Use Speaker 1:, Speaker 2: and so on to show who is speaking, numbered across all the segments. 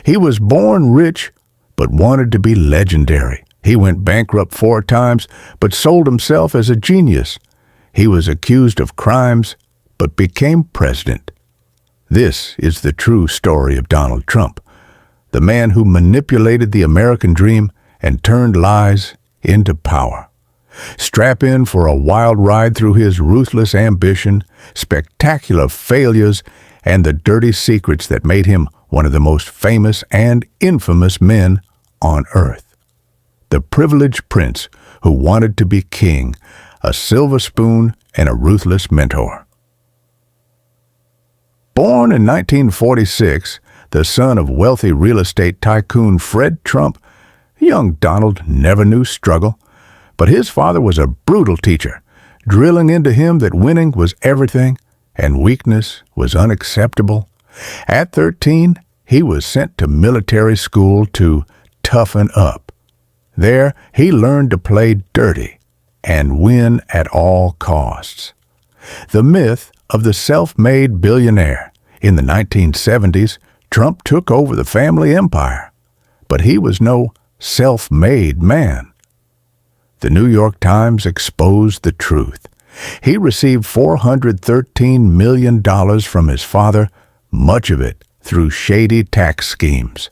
Speaker 1: He was born rich, but wanted to be legendary. He went bankrupt 4 times, but sold himself as a genius. He was accused of crimes, but became president. This is the true story of Donald Trump, the man who manipulated the American dream and turned lies into power. Strap in for a wild ride through his ruthless ambition, spectacular failures, and the dirty secrets that made him one of the most famous and infamous men on earth. The privileged prince who wanted to be king, a silver spoon, and a ruthless mentor. Born in 1946, the son of wealthy real estate tycoon Fred Trump, young Donald never knew struggle. But his father was a brutal teacher, drilling into him that winning was everything and weakness was unacceptable. At 13, he was sent to military school to toughen up. There, he learned to play dirty and win at all costs. The myth of the self-made billionaire. In the 1970s, Trump took over the family empire, but he was no self-made man. The New York Times exposed the truth. He received $413 million from his father, much of it through shady tax schemes.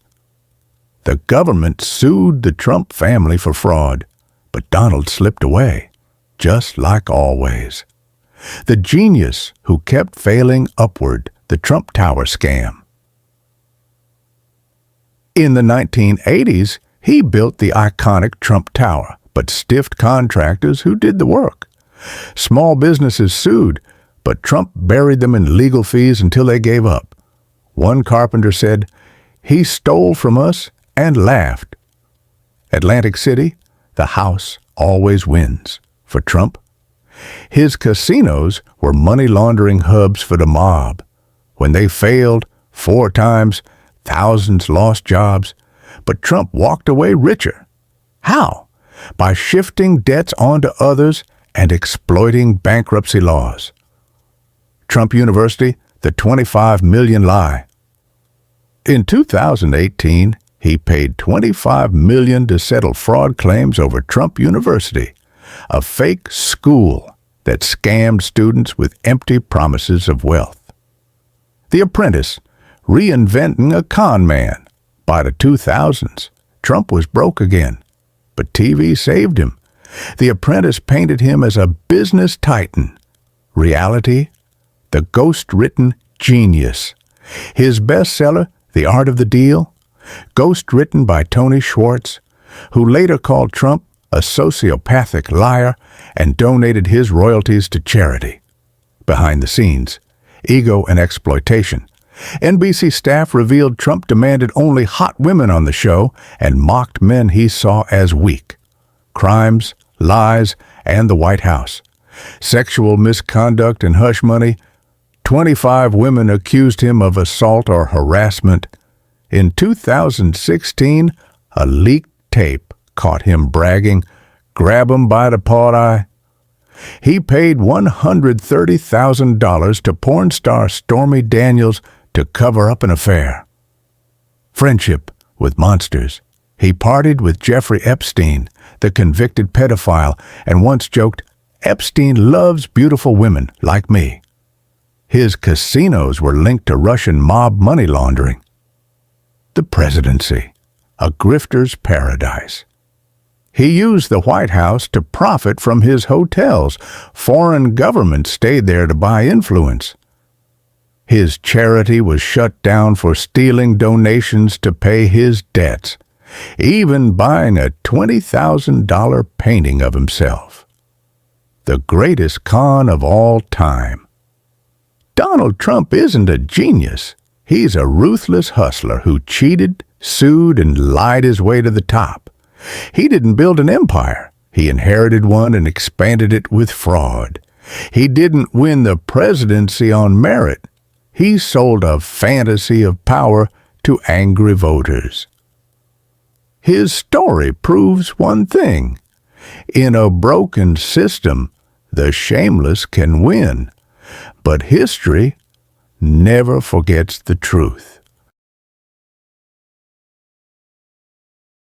Speaker 1: The government sued the Trump family for fraud, but Donald slipped away, just like always. The genius who kept failing upward, the Trump Tower scam. In the 1980s, he built the iconic Trump Tower, but stiffed contractors who did the work. Small businesses sued, but Trump buried them in legal fees until they gave up. One carpenter said, "He stole from us," and laughed. Atlantic City, the house always wins for Trump. His casinos were money laundering hubs for the mob. When they failed 4 times, thousands lost jobs, but Trump walked away richer. How? By shifting debts onto others and exploiting bankruptcy laws. Trump University, the 25 million lie. In 2018, he paid $25 million to settle fraud claims over Trump University, a fake school that scammed students with empty promises of wealth. The Apprentice, reinventing a con man. By the 2000s, Trump was broke again, but TV saved him. The Apprentice painted him as a business titan. Reality, the ghost-written genius. His bestseller, The Art of the Deal, ghost-written by Tony Schwartz, who later called Trump a sociopathic liar and donated his royalties to charity. Behind the scenes, ego and exploitation. NBC staff revealed Trump demanded only hot women on the show and mocked men he saw as weak. Crimes, lies, and the White House. Sexual misconduct and hush money. 25 women accused him of assault or harassment. In 2016, a leaked tape caught him bragging, "Grab 'em by the paw eye." He paid $130,000 to porn star Stormy Daniels to cover up an affair. Friendship with monsters. He partied with Jeffrey Epstein, the convicted pedophile, and once joked, "Epstein loves beautiful women like me." His casinos were linked to Russian mob money laundering. The presidency, a grifter's paradise. He used the White House to profit from his hotels. Foreign governments stayed there to buy influence. His charity was shut down for stealing donations to pay his debts, even buying a $20,000 painting of himself. The greatest con of all time. Donald Trump isn't a genius. He's a ruthless hustler who cheated, sued, and lied his way to the top. He didn't build an empire. He inherited one and expanded it with fraud. He didn't win the presidency on merit. He sold a fantasy of power to angry voters. His story proves one thing. In a broken system, the shameless can win. But history never forgets the truth.